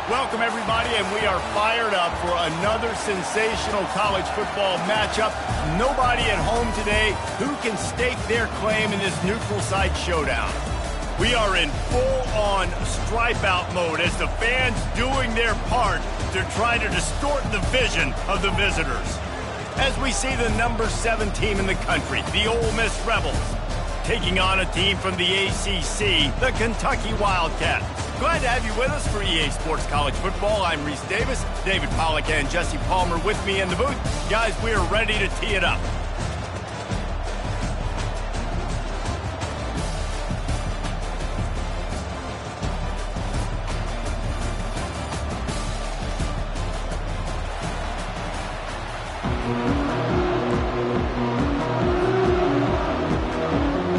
Welcome, everybody, and we are fired up for another sensational college football matchup. Nobody at home today who can stake their claim in this neutral site showdown. We are in full-on stripe-out mode as the fans doing their part to try to distort the vision of the visitors. As we see the number 7 team in the country, the Ole Miss Rebels, taking on a team from the ACC, the Kentucky Wildcats. Glad to have you with us for EA Sports College Football. I'm Reese Davis, David Pollack and Jesse Palmer with me in the booth. Guys, we are ready to tee it up.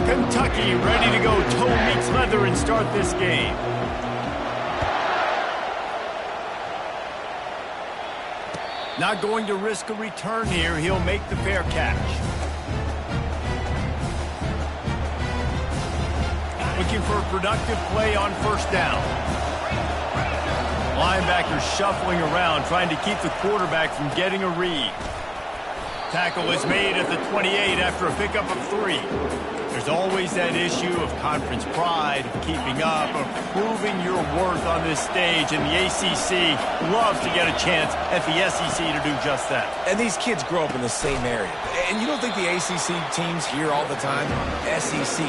Kentucky ready to go toe meets leather and start this game. Not going to risk a return here. He'll make the fair catch. Looking for a productive play on first down. Linebacker shuffling around, trying to keep the quarterback from getting a read. Tackle is made at the 28 after a pickup of 3. There's always that issue of conference pride, of keeping up, of proving your worth on this stage, and the ACC loves to get a chance at the SEC to do just that. And these kids grow up in the same area. And you don't think the ACC teams hear all the time? SEC,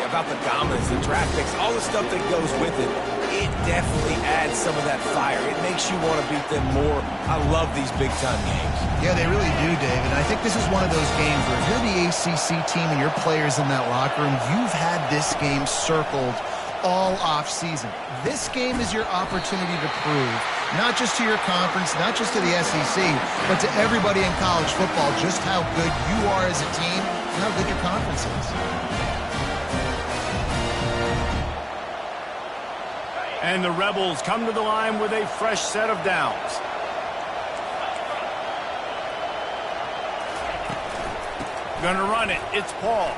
about the dominance, the draft picks, all the stuff that goes with it. It definitely adds some of that fire. It makes you want to beat them more. I love these big-time games. Yeah, they really do, David. I think this is one of those games where if you're the ACC team and your players in that locker room, you've had this game circled all off-season. This game is your opportunity to prove, not just to your conference, not just to the SEC, but to everybody in college football, just how good you are as a team and how good your conference is. And the Rebels come to the line with a fresh set of downs. Gonna run it. It's Paul.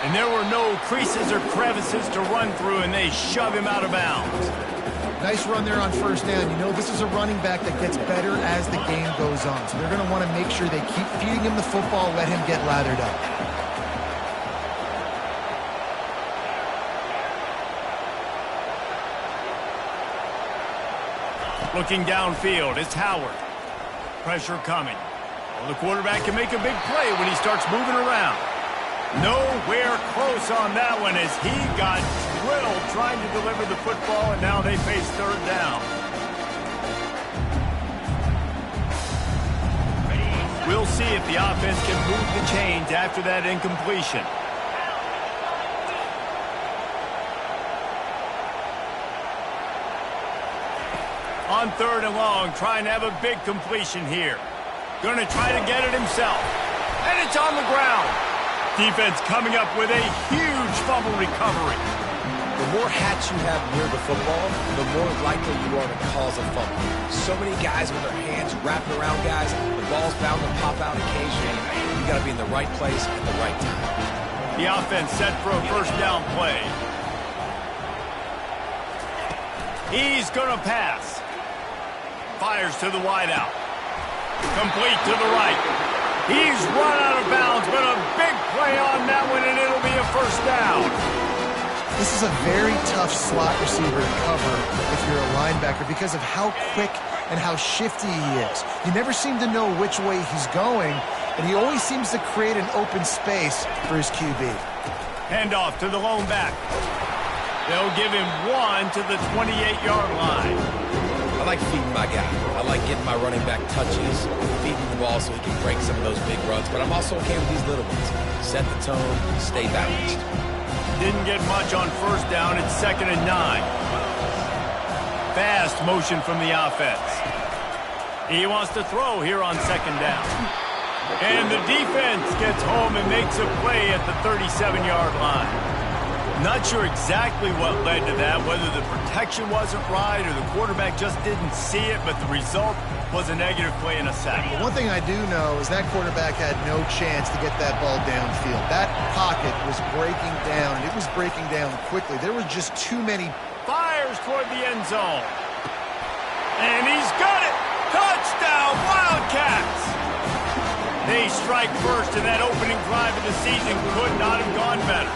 And there were no creases or crevices to run through, and they shove him out of bounds. Nice run there on first down. You know, this is a running back that gets better as the game goes on. So they're going to want to make sure they keep feeding him the football, let him get lathered up. Looking downfield, it's Howard. Pressure coming. Well, the quarterback can make a big play when he starts moving around. Nowhere close on that one as he got drilled trying to deliver the football, and now they face third down. We'll see if the offense can move the chains after that incompletion. On third and long, trying to have a big completion here. Going to try to get it himself. And it's on the ground. Defense coming up with a huge fumble recovery. The more hats you have near the football, the more likely you are to cause a fumble. So many guys with their hands wrapped around guys, the ball's bound to pop out occasionally. You got to be in the right place at the right time. The offense set for a first down play. He's going to pass. Fires to the wideout. Complete to the right. He's run out of bounds, but a big play on that one, and it'll be a first down. This is a very tough slot receiver to cover if you're a linebacker because of how quick and how shifty he is. You never seem to know which way he's going, and he always seems to create an open space for his QB. Handoff to the lone back. They'll give him 1 to the 28-yard line. I like feeding my guy. I like getting my running back touches, feeding the ball so he can break some of those big runs, but I'm also okay with these little ones. Set the tone, stay balanced. Didn't get much on first down. It's 2nd and 9. Fast motion from the offense. He wants to throw here on 2nd down. And the defense gets home and makes a play at the 37-yard line. Not sure exactly what led to that, whether the protection wasn't right or the quarterback just didn't see it, but the result was a negative play and a sack. One thing I do know is that quarterback had no chance to get that ball downfield. That pocket was breaking down, and it was breaking down quickly. There were just too many fires toward the end zone. And he's got it! Touchdown, Wildcats! They strike first, and that opening drive of the season could not have gone better.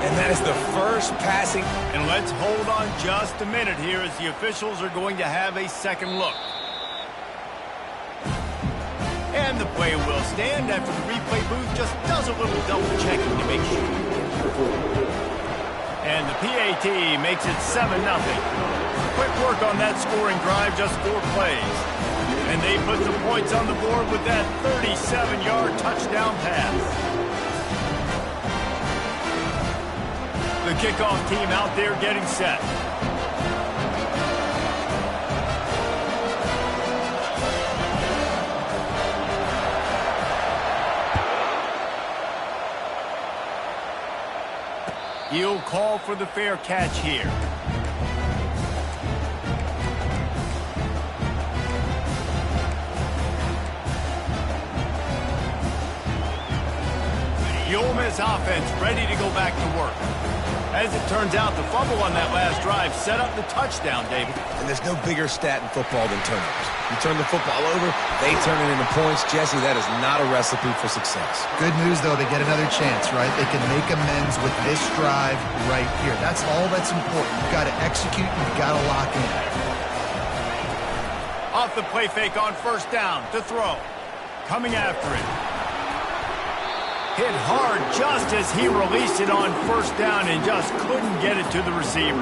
And that is the first passing. And let's hold on just a minute here as the officials are going to have a second look. And the play will stand after the replay booth just does a little double checking to make sure. And the PAT makes it 7-0. Quick work on that scoring drive, just 4 plays. And they put some points on the board with that 37-yard touchdown pass. The kickoff team out there getting set. He'll call for the fair catch here. The Ole Miss offense ready to go back to work. As it turns out, the fumble on that last drive set up the touchdown, David. And there's no bigger stat in football than turnovers. You turn the football over, they turn it into points. Jesse, that is not a recipe for success. Good news, though, they get another chance, right? They can make amends with this drive right here. That's all that's important. You've got to execute, and you've got to lock in. Off the play fake on first down to throw. Coming after it. Hit hard just as he released it on first down and just couldn't get it to the receiver.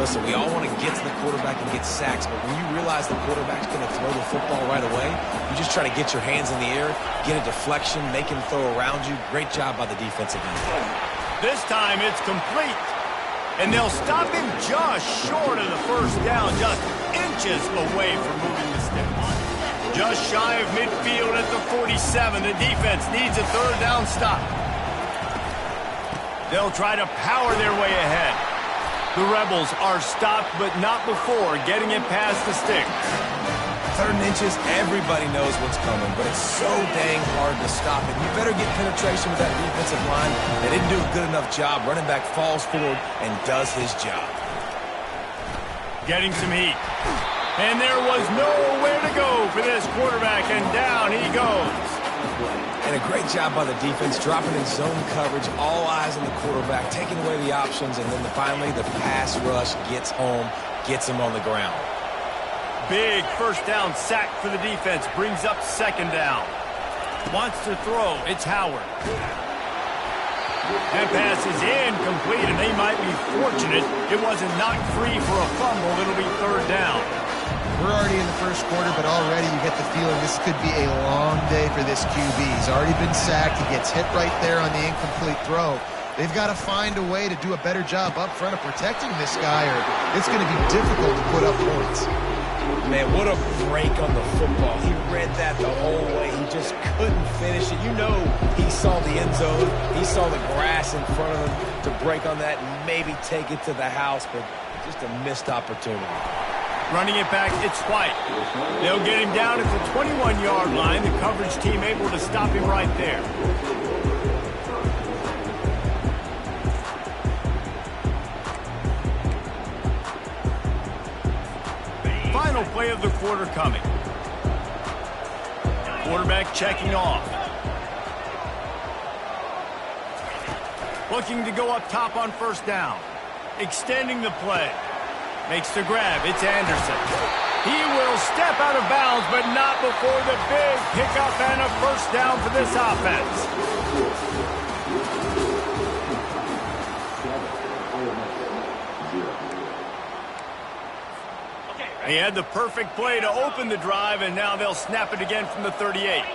Listen, we all want to get to the quarterback and get sacks, but when you realize the quarterback's going to throw the football right away, you just try to get your hands in the air, get a deflection, make him throw around you. Great job by the defensive end. This time it's complete. And they'll stop him just short of the first down, just inches away from moving the sticks. Just shy of midfield at the 47. The defense needs a third down stop. They'll try to power their way ahead. The Rebels are stopped, but not before getting it past the sticks. 3rd and inches, everybody knows what's coming, but it's so dang hard to stop it. You better get penetration with that defensive line. They didn't do a good enough job. Running back falls forward and does his job. Getting some heat. And there was nowhere to go for this quarterback, and down he goes. And a great job by the defense, dropping in zone coverage, all eyes on the quarterback, taking away the options, and then finally the pass rush gets home, gets him on the ground. Big first down sack for the defense, brings up 2nd down. Wants to throw, it's Howard. That pass is incomplete, and they might be fortunate it wasn't knocked free for a fumble. It'll be 3rd down. We're already in the first quarter, but already you get the feeling this could be a long day for this QB. He's already been sacked. He gets hit right there on the incomplete throw. They've got to find a way to do a better job up front of protecting this guy, or it's going to be difficult to put up points. Man, what a break on the football. He read that the whole way. He just couldn't finish it. You know he saw the end zone. He saw the grass in front of him to break on that and maybe take it to the house, but just a missed opportunity. Running it back, it's White. They'll get him down at the 21-yard line. The coverage team able to stop him right there. Final play of the quarter coming. Quarterback checking off. Looking to go up top on first down. Extending the play. Makes the grab. It's Anderson. He will step out of bounds, but not before the big pickup and a first down for this offense. He had the perfect play to open the drive, and now they'll snap it again from the 38.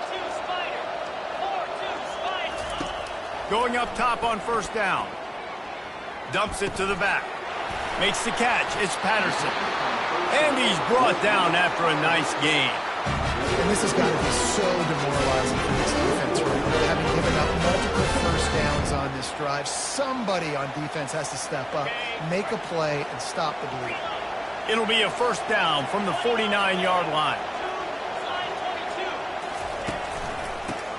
Going up top on first down. Dumps it to the back. Makes the catch. It's Patterson. And he's brought down after a nice gain. And this has got to be so demoralizing for this defense right now. Having given up multiple first downs on this drive, somebody on defense has to step up, make a play, and stop the bleeding. It'll be a first down from the 49-yard line.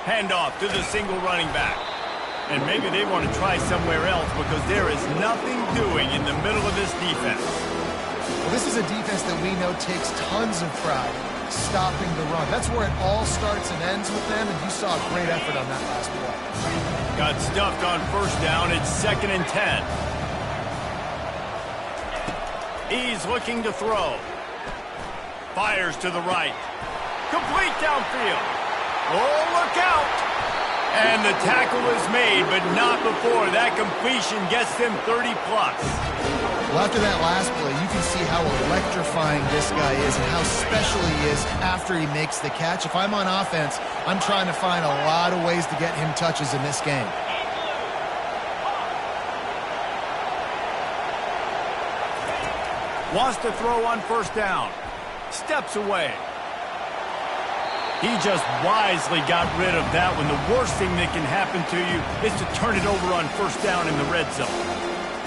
Handoff to the single running back. And maybe they want to try somewhere else because there is nothing doing in the middle of this defense. Well, this is a defense that we know takes tons of pride stopping the run. That's where it all starts and ends with them, and you saw a great effort on that last play. Got stuffed on first down. It's 2nd and 10. He's looking to throw. Fires to the right. Complete downfield. Oh, look out! And the tackle is made, but not before that completion gets them 30-plus. Well, after that last play, you can see how electrifying this guy is and how special he is after he makes the catch. If I'm on offense, I'm trying to find a lot of ways to get him touches in this game. Wants to throw on first down. Steps away. He just wisely got rid of that one. The worst thing that can happen to you is to turn it over on first down in the red zone.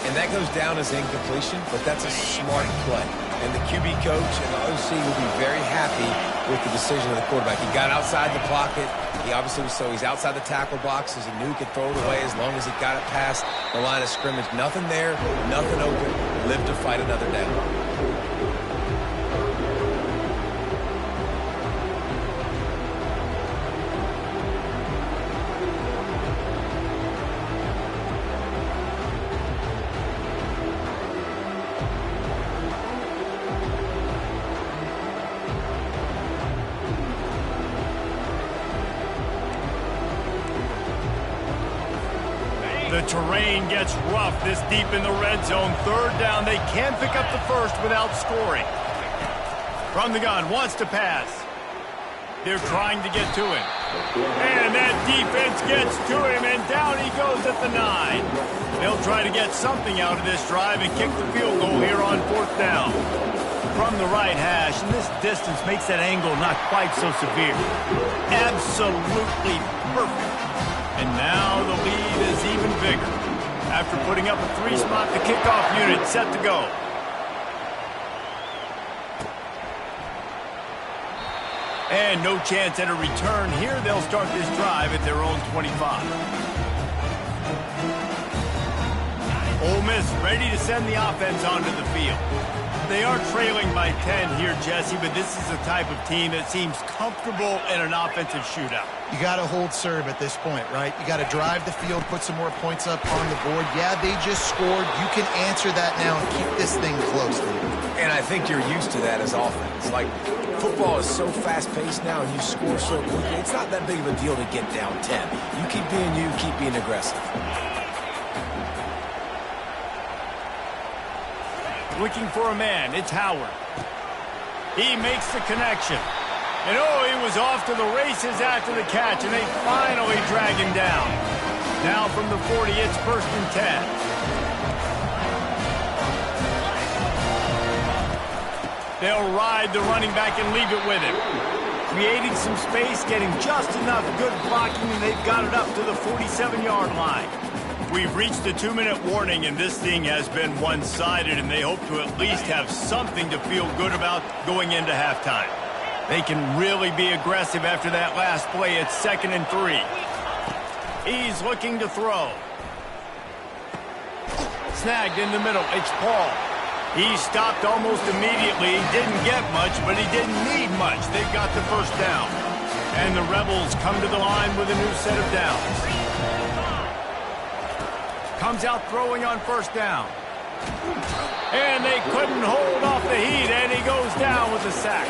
And that goes down as incompletion, but that's a smart play. And the QB coach and the OC will be very happy with the decision of the quarterback. He got outside the pocket. He obviously was he's outside the tackle boxes. He knew he could throw it away as long as he got it past the line of scrimmage. Nothing there, nothing open. Live to fight another day. The terrain gets rough this deep in the red zone. 3rd down. They can pick up the first without scoring. From the gun, wants to pass. They're trying to get to him. And that defense gets to him, and down he goes at the 9. They'll try to get something out of this drive and kick the field goal here on 4th down. From the right hash, and this distance makes that angle not quite so severe. Absolutely perfect. And now the lead is even bigger. After putting up a 3-spot, the kickoff unit set to go. And no chance at a return here. They'll start this drive at their own 25. Ole Miss ready to send the offense onto the field. They are trailing by 10 here, Jesse, but this is the type of team that seems comfortable in an offensive shootout. You got to hold serve at this point, right? You got to drive the field, put some more points up on the board. Yeah, they just scored. You can answer that now and keep this thing close, David. And I think you're used to that as offense. Like, football is so fast-paced now and you score so quickly, it's not that big of a deal to get down 10. You keep being you, keep being aggressive. Looking for a man, it's Howard. He makes the connection. And oh, he was off to the races after the catch, and they finally drag him down. Now from the 40, it's 1st and 10. They'll ride the running back and leave it with him. Creating some space, getting just enough good blocking, and they've got it up to the 47-yard line. We've reached the 2-minute warning, and this thing has been one-sided, and they hope to at least have something to feel good about going into halftime. They can really be aggressive after that last play. It's 2nd and 3. He's looking to throw. Snagged in the middle. It's Paul. He stopped almost immediately. He didn't get much, but he didn't need much. They've got the first down. And the Rebels come to the line with a new set of downs. Comes out throwing on first down. And they couldn't hold off the heat, and he goes down with a sack.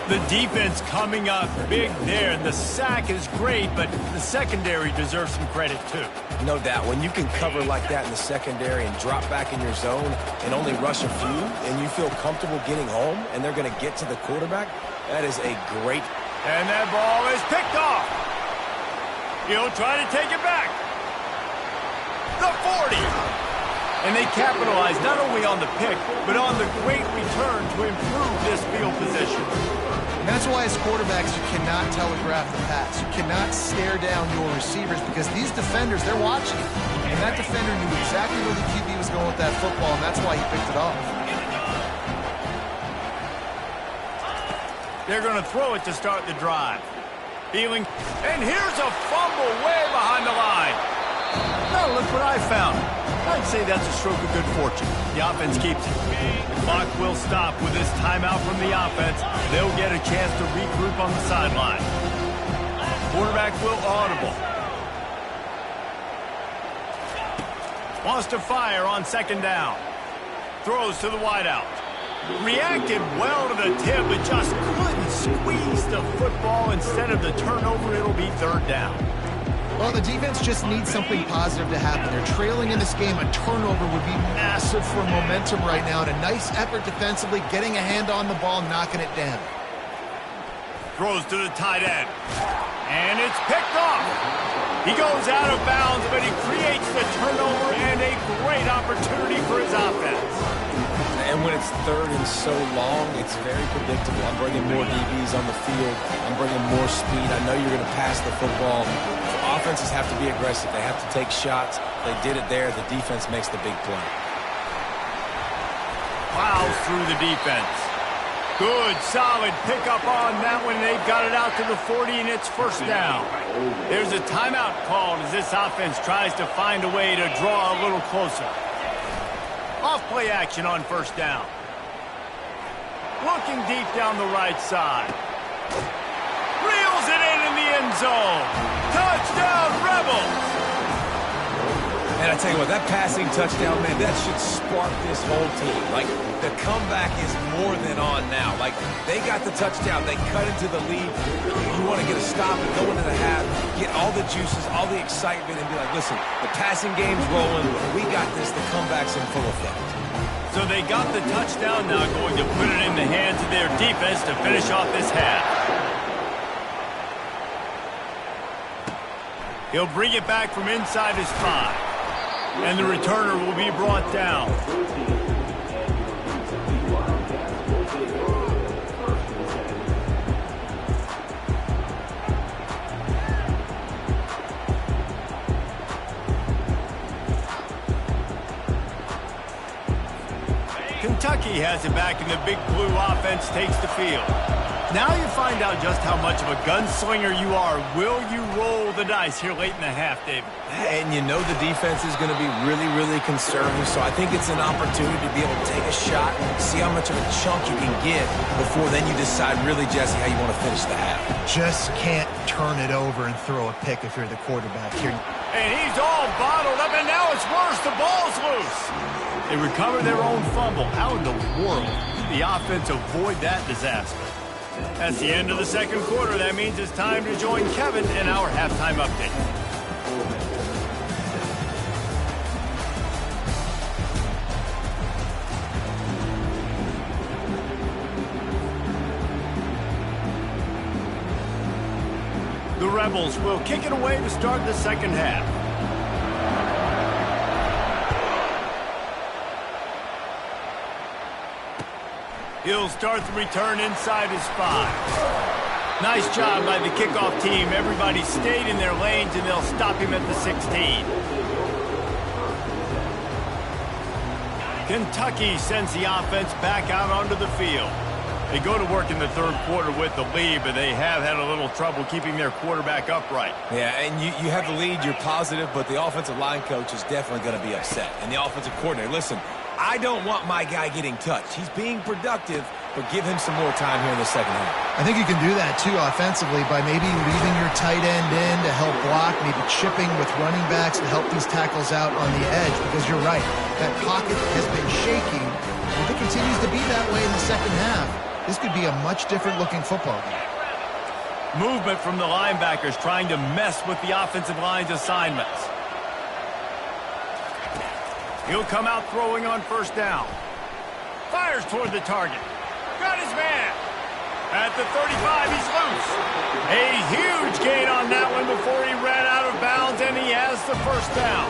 The defense coming up big there, and the sack is great, but the secondary deserves some credit too. No doubt. When you can cover like that in the secondary and drop back in your zone and only rush a few, and you feel comfortable getting home, and they're going to get to the quarterback, that is a great... And that ball is picked off. He'll try to take it back. The 40. And they capitalize not only on the pick, but on the great return to improve this field position. And that's why as quarterbacks, you cannot telegraph the pass. You cannot stare down your receivers because these defenders, they're watching you. And that defender knew exactly where the QB was going with that football, and that's why he picked it off. They're going to throw it to start the drive. And here's a fumble way behind the line. Now look what I found. I'd say that's a stroke of good fortune. The offense keeps it. The clock will stop with this timeout from the offense. They'll get a chance to regroup on the sideline. Quarterback will audible. Wants to fire on second down. Throws to the wideout. Reacted well to the tip, but just couldn't squeeze the football. Instead of the turnover, it'll be third down. Well, the defense just needs something positive to happen. They're trailing in this game. A turnover would be massive for momentum right now. And a nice effort defensively, getting a hand on the ball, knocking it down. Throws to the tight end. And it's picked off. He goes out of bounds, but he creates the turnover and a great opportunity for his offense. And when it's third and so long, it's very predictable. I'm bringing more DBs on the field. I'm bringing more speed. I know you're going to pass the football. Offenses have to be aggressive. They have to take shots. They did it there. The defense makes the big play. Plows through the defense. Good, solid pickup on that one. They've got it out to the 40, and it's first down. There's a timeout called as this offense tries to find a way to draw a little closer. Off-play action on first down. Looking deep down the right side. Reels it in the end zone. Touchdown, Rebels! And I tell you what, that passing touchdown, man, that should spark this whole team. Like, the comeback is more than on now. Like, they got the touchdown. They cut into the lead. You want to get a stop and go into the half, get all the juices, all the excitement, and be like, listen, the passing game's rolling. We got this. The comeback's in full effect. So they got the touchdown, now going to put it in the hands of their defense to finish off this half. He'll bring it back from inside his 5. And the returner will be brought down. Kentucky has it back, and the Big Blue offense takes the field. Now you find out just how much of a gunslinger you are. Will you roll the dice here late in the half, David? And you know the defense is going to be really, really conservative, so I think it's an opportunity to be able to take a shot, see how much of a chunk you can get before then you decide really, Jesse, how you want to finish the half. Just can't turn it over and throw a pick if you're the quarterback here. And he's all bottled up, and now it's worse. The ball's loose. They recover their own fumble. How in the world did the offense avoid that disaster? That's the end of the second quarter. That means it's time to join Kevin in our halftime update. The Rebels will kick it away to start the second half. He'll start the return inside his 5. Nice job by the kickoff team. Everybody stayed in their lanes, and they'll stop him at the 16. Kentucky sends the offense back out onto the field. They go to work in the third quarter with the lead, but they have had a little trouble keeping their quarterback upright. Yeah, and you have the lead, you're positive, but the offensive line coach is definitely going to be upset. And the offensive coordinator, listen, I don't want my guy getting touched. He's being productive, but give him some more time here in the second half. I think you can do that, too, offensively, by maybe leaving your tight end in to help block, maybe chipping with running backs to help these tackles out on the edge, because you're right. That pocket has been shaking. If it continues to be that way in the second half, this could be a much different-looking football game. Movement from the linebackers trying to mess with the offensive line's assignments. He'll come out throwing on first down. Fires toward the target. Got his man. At the 35, he's loose. A huge gain on that one before he ran out of bounds, and he has the first down.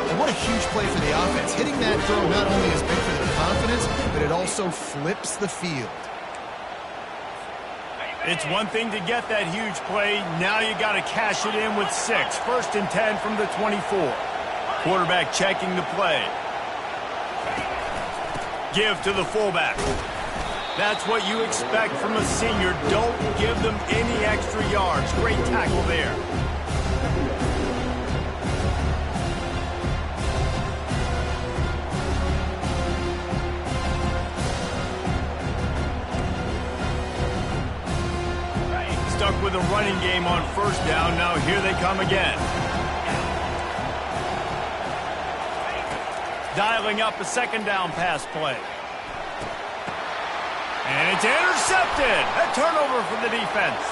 And what a huge play for the offense. Hitting that throw not only is big for their confidence, but it also flips the field. It's one thing to get that huge play. Now you got to cash it in with 6. First and 10 from the 24. Quarterback checking the play. Give to the fullback. That's what you expect from a senior. Don't give them any extra yards. Great tackle there. the running game on first down. Now here they come again. Dialing up a second down pass play. And it's intercepted. A turnover for the defense.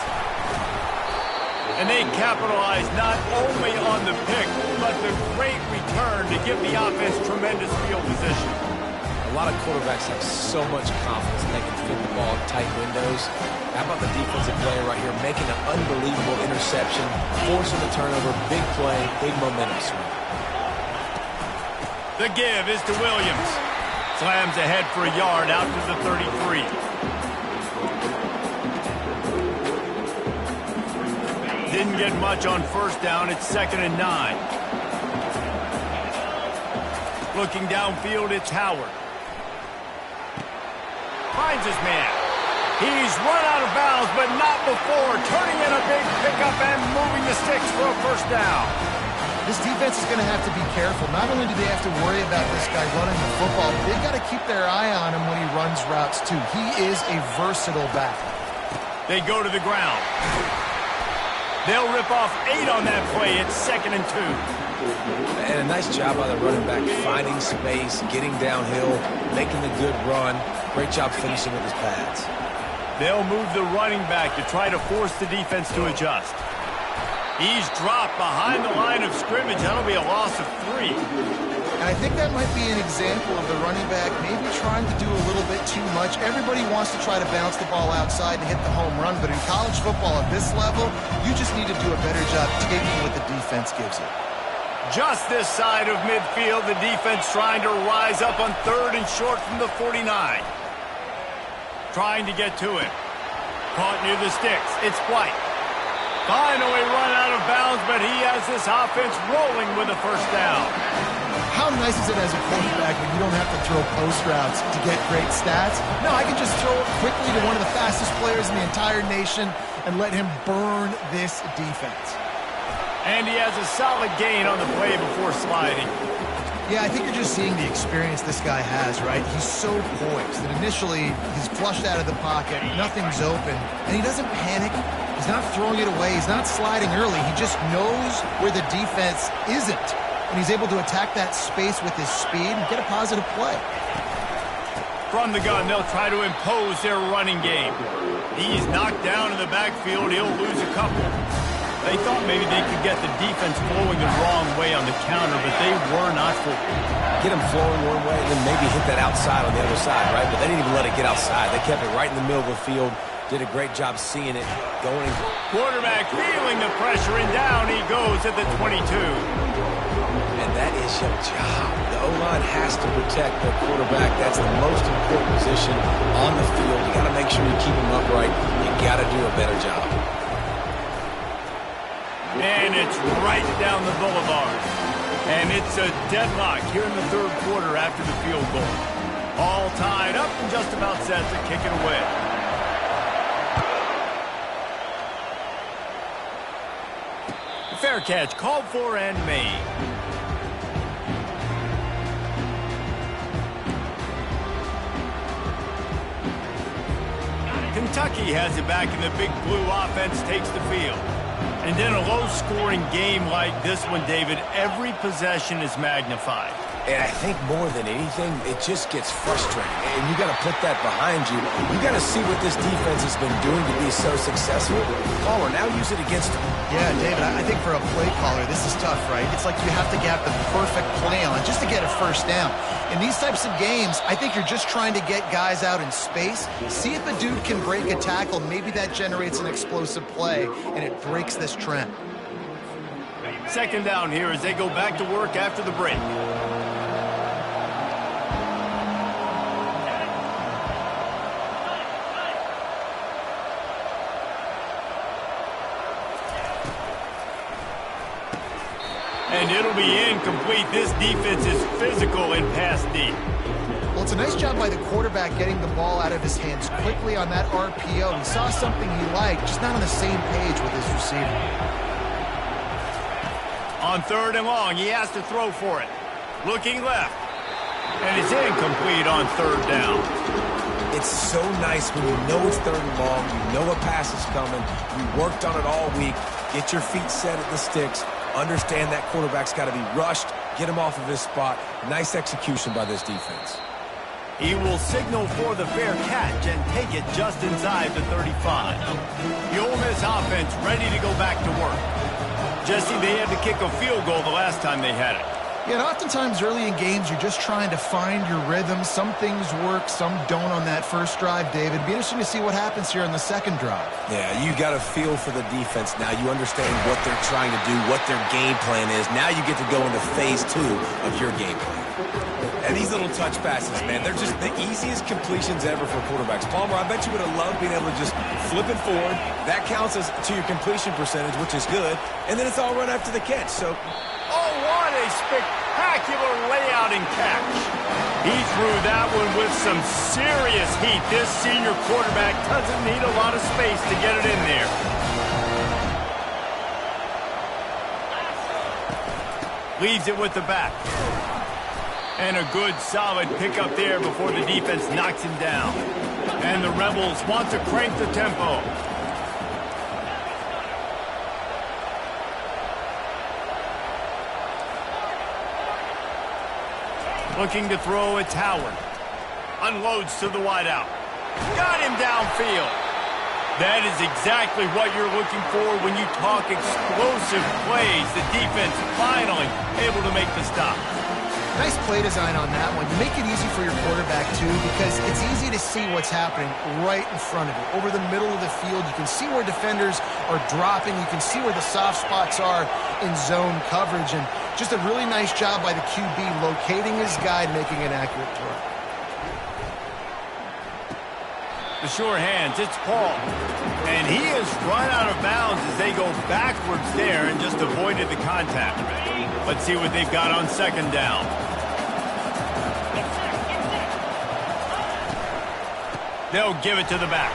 And they capitalize not only on the pick, but the great return to give the offense tremendous field position. A lot of quarterbacks have so much confidence they can fit the ball in tight windows. How about the defensive player right here making an unbelievable interception, forcing the turnover, big play, big momentum swing. The give is to Williams. Slams ahead for a yard out to the 33. Didn't get much on first down. It's 2nd and 9. Looking downfield, it's Howard. Finds his man. He's run out of bounds, but not before turning in a big pickup and moving the sticks for a first down. This defense is going to have to be careful. Not only do they have to worry about this guy running the football, but they've got to keep their eye on him when he runs routes, too. He is a versatile back. They go to the ground. They'll rip off 8 on that play. It's 2nd and 2. And a nice job by the running back, finding space, getting downhill, making the good run. Great job finishing with his pads. They'll move the running back to try to force the defense to adjust. He's dropped behind the line of scrimmage. That'll be a loss of 3. And I think that might be an example of the running back maybe trying to do a little bit too much. Everybody wants to try to bounce the ball outside to hit the home run, but in college football at this level, you just need to do a better job taking what the defense gives you. Just this side of midfield, the defense trying to rise up on 3rd and short from the 49. Trying to get to it. Caught near the sticks. It's White. Finally run out of bounds, but he has this offense rolling with a first down. How nice is it as a quarterback when you don't have to throw post routes to get great stats? No, I can just throw it quickly to one of the fastest players in the entire nation and let him burn this defense. And he has a solid gain on the play before sliding. Yeah, I think you're just seeing the experience this guy has, right? He's so poised that initially he's flushed out of the pocket, nothing's open, and he doesn't panic. He's not throwing it away. He's not sliding early. He just knows where the defense isn't, and he's able to attack that space with his speed and get a positive play. From the gun, they'll try to impose their running game. He's knocked down in the backfield. He'll lose a couple. They thought maybe they could get the defense flowing the wrong way on the counter, but they were not fooled. Get them flowing one way and then maybe hit that outside on the other side, right? But they didn't even let it get outside. They kept it right in the middle of the field. Did a great job seeing it going. Quarterback feeling the pressure, and down he goes at the 22. And that is your job. The O-line has to protect the quarterback. That's the most important position on the field. You got to make sure you keep him upright. You got to do a better job. And it's right down the boulevard. And it's a deadlock here in the 3rd quarter after the field goal. All tied up and just about set to kick it away. Fair catch called for and made. Kentucky has it back, and the Big Blue offense takes the field. And in a low-scoring game like this one, David, every possession is magnified. And I think more than anything, it just gets frustrating. And you got to put that behind you. You got to see what this defense has been doing to be so successful. Caller, now use it against them. Yeah, David, I think for a play caller, this is tough, right? It's like you have to get the perfect play on just to get a first down. In these types of games, I think you're just trying to get guys out in space, see if a dude can break a tackle. Maybe that generates an explosive play, and it breaks this trend. 2nd down here as they go back to work after the break. And it'll be incomplete. This defense is physical and pass deep. Well, it's a nice job by the quarterback getting the ball out of his hands quickly on that RPO. He saw something he liked, just not on the same page with his receiver. On 3rd and long, he has to throw for it. Looking left. And it's incomplete on 3rd down. It's so nice when you know it's 3rd and long, you know a pass is coming, you worked on it all week, get your feet set at the sticks, understand that quarterback's got to be rushed, get him off of his spot. Nice execution by this defense. He will signal for the fair catch and take it just inside the 35. The Ole Miss offense ready to go back to work. Jesse, they had to kick a field goal the last time they had it. Yeah, and oftentimes early in games, you're just trying to find your rhythm. Some things work, some don't on that first drive, David. It'd be interesting to see what happens here on the second drive. Yeah, you got a feel for the defense now. You understand what they're trying to do, what their game plan is. Now you get to go into phase 2 of your game plan. And these little touch passes, man, they're just the easiest completions ever for quarterbacks. Palmer, I bet you would have loved being able to just flip it forward. That counts as to your completion percentage, which is good. And then it's all run after the catch. So, oh, what a spectacular layout and catch. He threw that one with some serious heat. This senior quarterback doesn't need a lot of space to get it in there. Leaves it with the back. And a good, solid pickup there before the defense knocks him down. And the Rebels want to crank the tempo. Looking to throw, it's Howard. Unloads to the wideout. Got him downfield. That is exactly what you're looking for when you talk explosive plays. The defense finally able to make the stop. Nice play design on that one. You make it easy for your quarterback, too, because it's easy to see what's happening right in front of you. Over the middle of the field, you can see where defenders are dropping. You can see where the soft spots are in zone coverage. And just a really nice job by the QB locating his guy, making an accurate throw. The sure hands, it's Paul. And he is run out of bounds as they go backwards there and just avoided the contact. Let's see what they've got on second down. They'll give it to the back.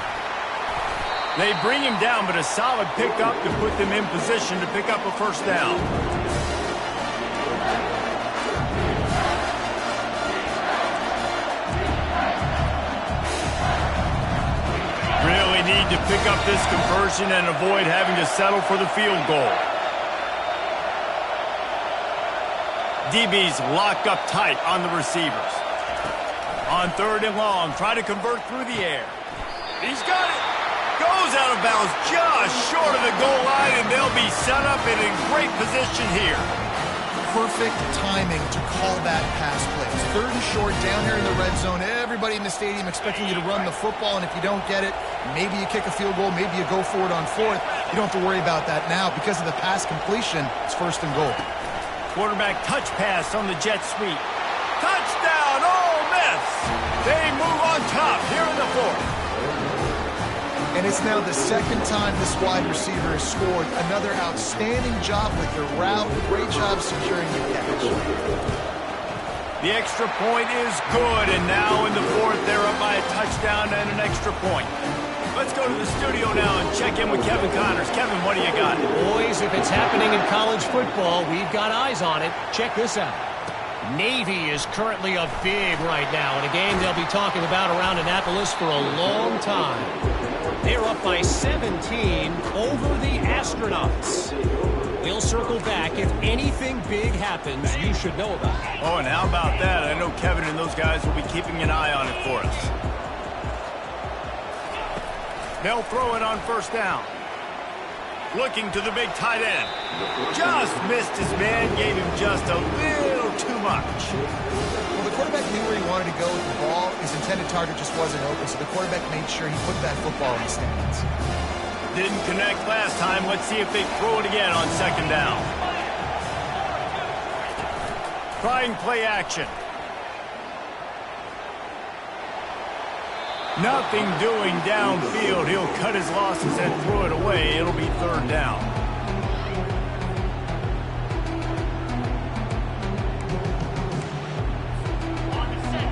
They bring him down, but a solid pickup to put them in position to pick up a first down. Really need to pick up this conversion and avoid having to settle for the field goal. DB's locked up tight on the receivers. On 3rd and long, try to convert through the air. He's got it. Goes out of bounds just short of the goal line, and they'll be set up and in great position here. Perfect timing to call that pass plays. 3rd and short down here in the red zone. Everybody in the stadium expecting you to run the football, and if you don't get it, maybe you kick a field goal, maybe you go for it on 4th. You don't have to worry about that now. Because of the pass completion, it's 1st and goal. Quarterback touch pass on the jet sweep. Touchdown, Ole Miss! They move on top here in the 4th. And it's now the 2nd time this wide receiver has scored. Another outstanding job with the route. Great job securing the catch. The extra point is good, and now in the 4th, they're up by a touchdown and an extra point. Let's go to the studio now and check in with Kevin Connors. Kevin, what do you got? Boys, if it's happening in college football, we've got eyes on it. Check this out. Navy is currently up big right now in a game they'll be talking about around Annapolis for a long time. They're up by 17 over the Astronauts. We'll circle back. If anything big happens, you should know about it. Oh, and how about that? I know Kevin and those guys will be keeping an eye on it for us. They'll throw it on 1st down. Looking to the big tight end. Just missed his man, gave him just a little too much. Well, the quarterback knew where he wanted to go with the ball. His intended target just wasn't open, so the quarterback made sure he put that football in the stands. Didn't connect last time. Let's see if they throw it again on 2nd down. Trying play action. Nothing doing downfield. He'll cut his losses and throw it away. It'll be 3rd down.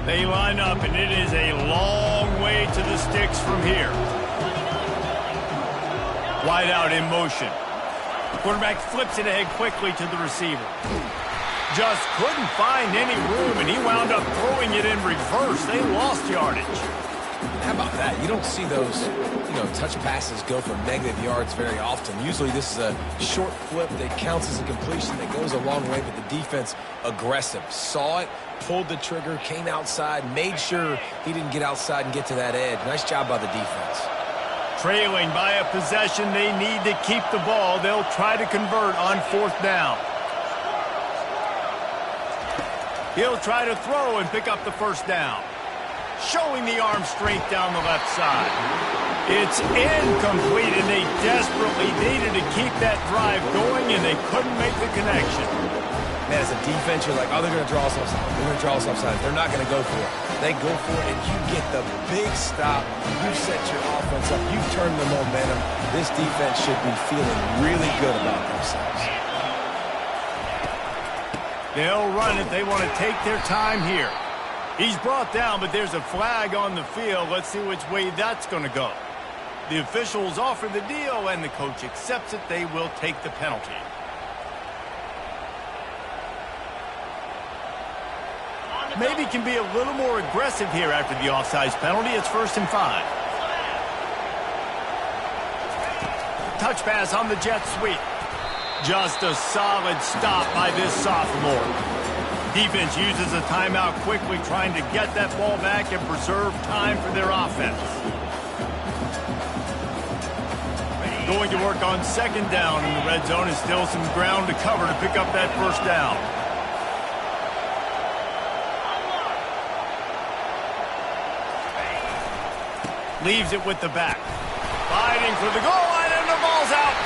They line up, and it is a long way to the sticks from here. Wide out in motion. Quarterback flips it ahead quickly to the receiver. Just couldn't find any room, and he wound up throwing it in reverse. They lost yardage. How about that? You don't see those, touch passes go for negative yards very often. Usually this is a short flip that counts as a completion that goes a long way, but the defense aggressive. Saw it, pulled the trigger, came outside, made sure he didn't get outside and get to that edge. Nice job by the defense. Trailing by a possession, they need to keep the ball. They'll try to convert on 4th down. He'll try to throw and pick up the 1st down. Showing the arm strength down the left side. It's incomplete, and they desperately needed to keep that drive going, and they couldn't make the connection. Man, as a defense, you're like, oh, they're going to draw us offside. They're going to draw us offside. They're not going to go for it. They go for it, and you get the big stop. You set your offense up. You turn the momentum. This defense should be feeling really good about themselves. They'll run it. They want to take their time here. He's brought down, but there's a flag on the field. Let's see which way that's going to go. The officials offer the deal, and the coach accepts it. They will take the penalty. Maybe can be a little more aggressive here after the offsides penalty. It's 1st and 5. Touch pass on the jet sweep. Just a solid stop by this sophomore. Defense uses a timeout quickly, trying to get that ball back and preserve time for their offense. Going to work on 2nd down in the red zone, and still some ground to cover to pick up that 1st down. Leaves it with the back. Fighting for the goal line, and the ball's out.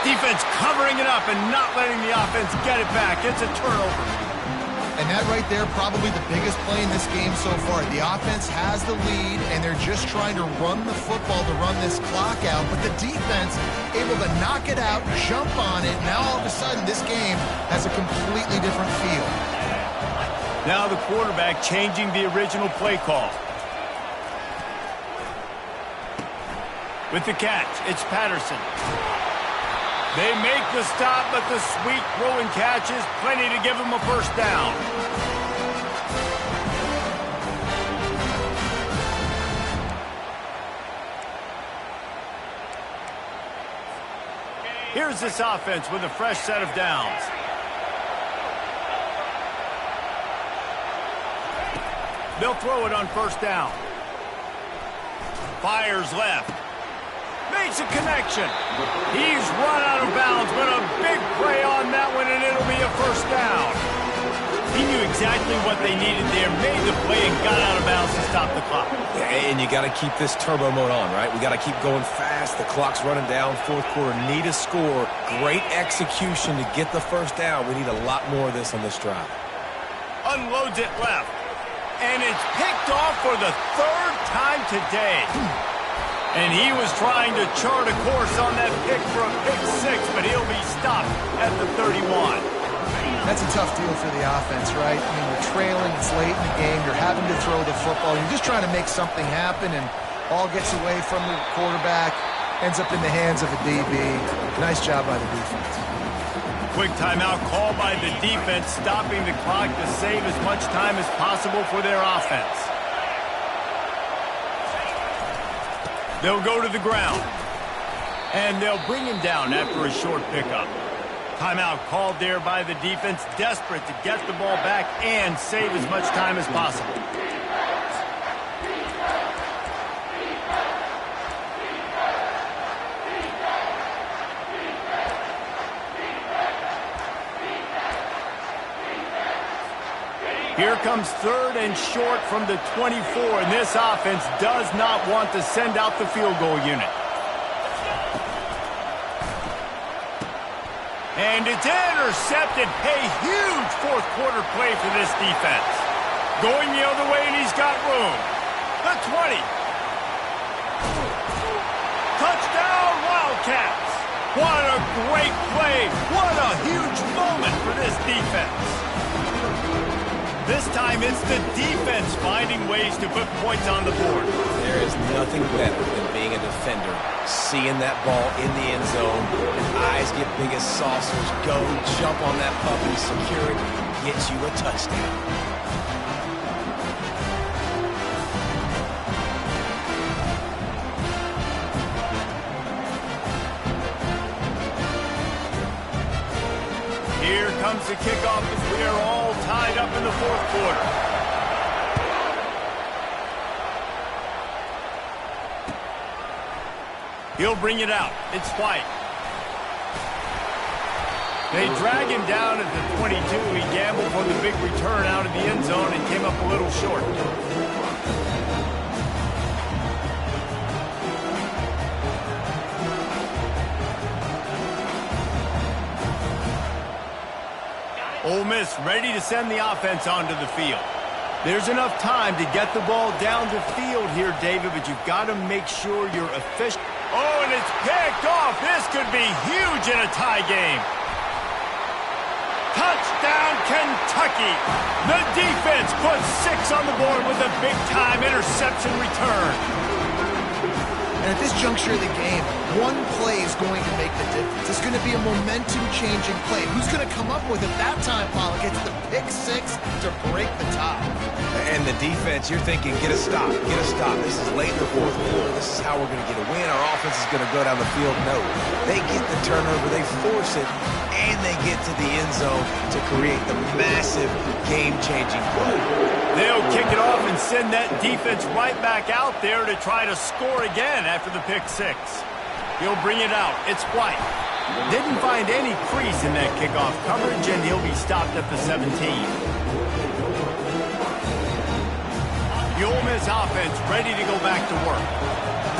Defense covering it up and not letting the offense get it back. It's a turnover. And that right there, probably the biggest play in this game so far. The offense has the lead, and they're just trying to run the football to run this clock out. But the defense able to knock it out, jump on it. Now all of a sudden, this game has a completely different feel. Now the quarterback changing the original play call. With the catch, it's Patterson. They make the stop, but the sweet throw and catch is plenty to give them a 1st down. Here's this offense with a fresh set of downs. They'll throw it on 1st down. Fires left. Makes a connection. He's run out of bounds, but a big play on that one, and it'll be a 1st down. He knew exactly what they needed there, made the play, and got out of bounds to stop the clock. Yeah, and you got to keep this turbo mode on, right? We got to keep going fast. The clock's running down. 4th quarter, need a score. Great execution to get the 1st down. We need a lot more of this on this drive. Unloads it left, and it's picked off for the 3rd time today. And he was trying to chart a course on that pick for a pick 6, but he'll be stopped at the 31. That's a tough deal for the offense, right? I mean, you're trailing, it's late in the game, you're having to throw the football, you're just trying to make something happen, and ball gets away from the quarterback, ends up in the hands of a DB. Nice job by the defense. Quick timeout call by the defense, stopping the clock to save as much time as possible for their offense. They'll go to the ground, and they'll bring him down after a short pickup. Timeout called there by the defense, desperate to get the ball back and save as much time as possible. Here comes 3rd and short from the 24, and this offense does not want to send out the field goal unit. And it's intercepted. A huge 4th quarter play for this defense. Going the other way, and he's got room. The 20. Touchdown, Wildcats. What a great play. What a huge moment for this defense. This time it's the defense finding ways to put points on the board. There is nothing better than being a defender. Seeing that ball in the end zone, his eyes get big as saucers, go, jump on that puppy, secure it, gets you a touchdown. He'll bring it out. It's White. They drag him down at the 22. He gambled for the big return out of the end zone and came up a little short. Ole Miss ready to send the offense onto the field. There's enough time to get the ball down the field here, David, but you've got to make sure you're efficient. Oh, and it's picked off. This could be huge in a tie game. Touchdown, Kentucky. The defense puts 6 on the board with a big-time interception return. And at this juncture of the game, one play is going to make the difference. It's going to be a momentum-changing play. Who's going to come up with it that time, Pollack? It's the pick 6 to break the tie. And the defense, you're thinking, get a stop, get a stop. This is late in the fourth quarter. This is how we're going to get a win. Our offense is going to go down the field. No, they get the turnover, they force it, and they get to the end zone to create the massive game-changing play. They'll kick it off and send that defense right back out there to try to score again after the pick 6. He'll bring it out. It's White. Didn't find any crease in that kickoff coverage, and he'll be stopped at the 17. The Ole Miss offense ready to go back to work.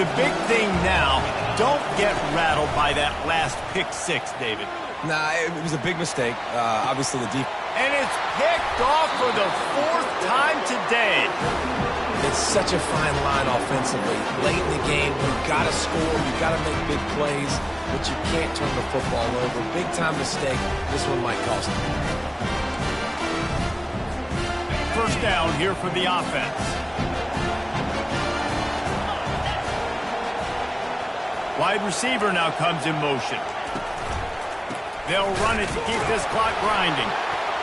The big thing now, don't get rattled by that last pick 6, David. Nah, it was a big mistake. Obviously, the defense. And it's picked off for the 4th time today. It's such a fine line offensively. Late in the game, you've got to score, you've got to make big plays, but you can't turn the football over. Big-time mistake. This one might cost them. First down here for the offense. Wide receiver now comes in motion. They'll run it to keep this clock grinding.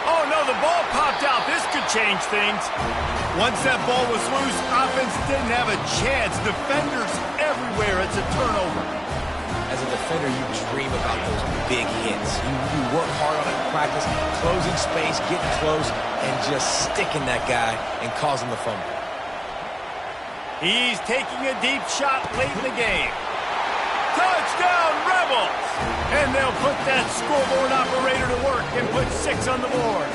Oh, no, the ball popped out. This could change things. Once that ball was loose, offense didn't have a chance. Defenders everywhere. It's a turnover. As a defender, you dream about those big hits. You work hard on it in practice, closing space, getting close, and just sticking that guy and causing the fumble. He's taking a deep shot late in the game. Touchdown, Rebels! And they'll put that scoreboard operator to work and put 6 on the board.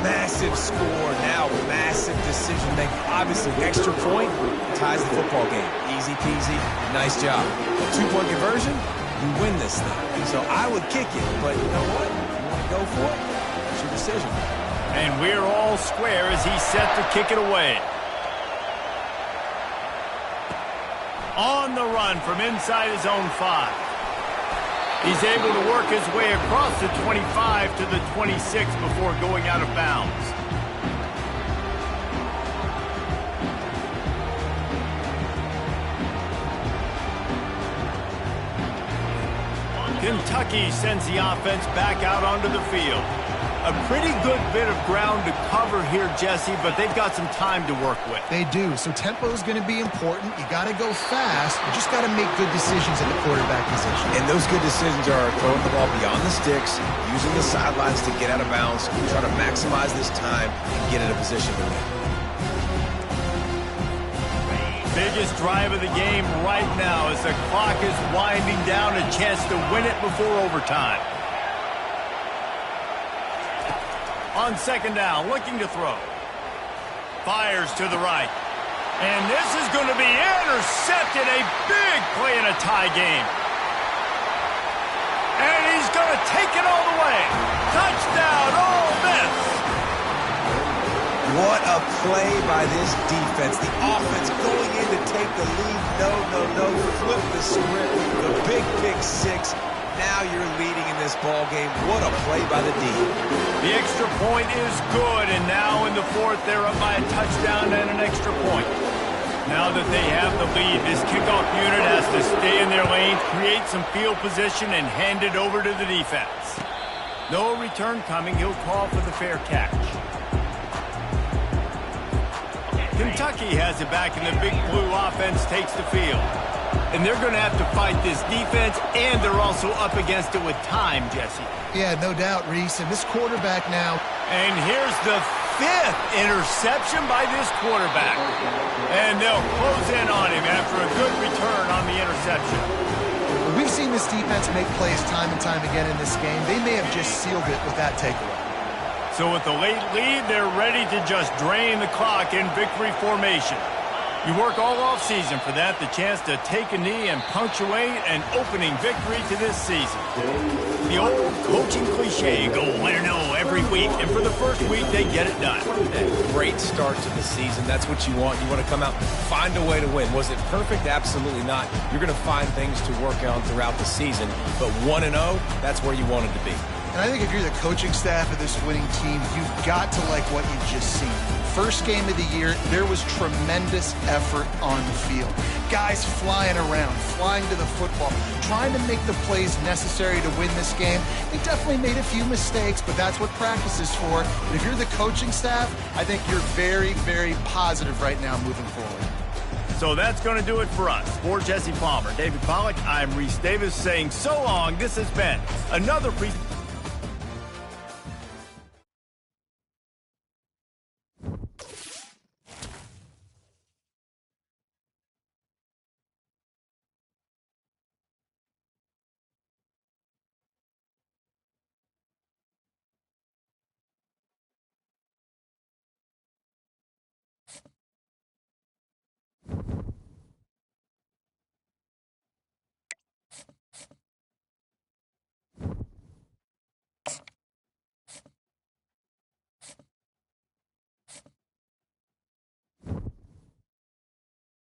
Massive score, now massive decision-making. Obviously, extra point ties the football game. Easy peasy, nice job. A 2-point conversion, you win this thing. So I would kick it, but you know what? You want to go for it? It's your decision. And we're all square as he's set to kick it away. On the run from inside his own 5. He's able to work his way across the 25 to the 26 before going out of bounds. Kentucky sends the offense back out onto the field. A pretty good bit of ground to cover here, Jesse, but they've got some time to work with. They do, so tempo is going to be important. You got to go fast. You just got to make good decisions at the quarterback position. And those good decisions are throwing the ball beyond the sticks, using the sidelines to get out of bounds, try to maximize this time and get in a position to win. Biggest drive of the game right now as the clock is winding down, a chance to win it before overtime. On second down, looking to throw. Fires to the right. And this is going to be intercepted. A big play in a tie game. And he's going to take it all the way. Touchdown, Ole Miss. What a play by this defense. The offense going in to take the lead. No. Flip the script. The big pick 6. Now you're leading in this ball game. What a play by the D. The extra point is good, and now in the 4th, they're up by a touchdown and an extra point. Now that they have the lead, this kickoff unit has to stay in their lanes, create some field position, and hand it over to the defense. No return coming. He'll call for the fair catch. Kentucky has it back, and the Big Blue offense takes the field. And they're going to have to fight this defense, and they're also up against it with time, Jesse. Yeah, no doubt, Reese. And this quarterback now. And here's the 5th interception by this quarterback. And they'll close in on him after a good return on the interception. We've seen this defense make plays time and time again in this game. They may have just sealed it with that takeaway. So with the late lead, they're ready to just drain the clock in victory formation. You work all offseason for that, the chance to take a knee and punctuate an opening victory to this season. The old coaching cliche, go win or no every week, and for the first week, they get it done. A great start to the season. That's what you want. You want to come out, find a way to win. Was it perfect? Absolutely not. You're going to find things to work on throughout the season, but 1-0, that's where you wanted to be. And I think if you're the coaching staff of this winning team, you've got to like what you've just seen. First game of the year, there was tremendous effort on the field. Guys flying around, flying to the football, trying to make the plays necessary to win this game. They definitely made a few mistakes, but that's what practice is for. And if you're the coaching staff, I think you're very, very positive right now moving forward. So that's going to do it for us. For Jesse Palmer, David Pollack, I'm Reese Davis saying so long. This has been another presentation.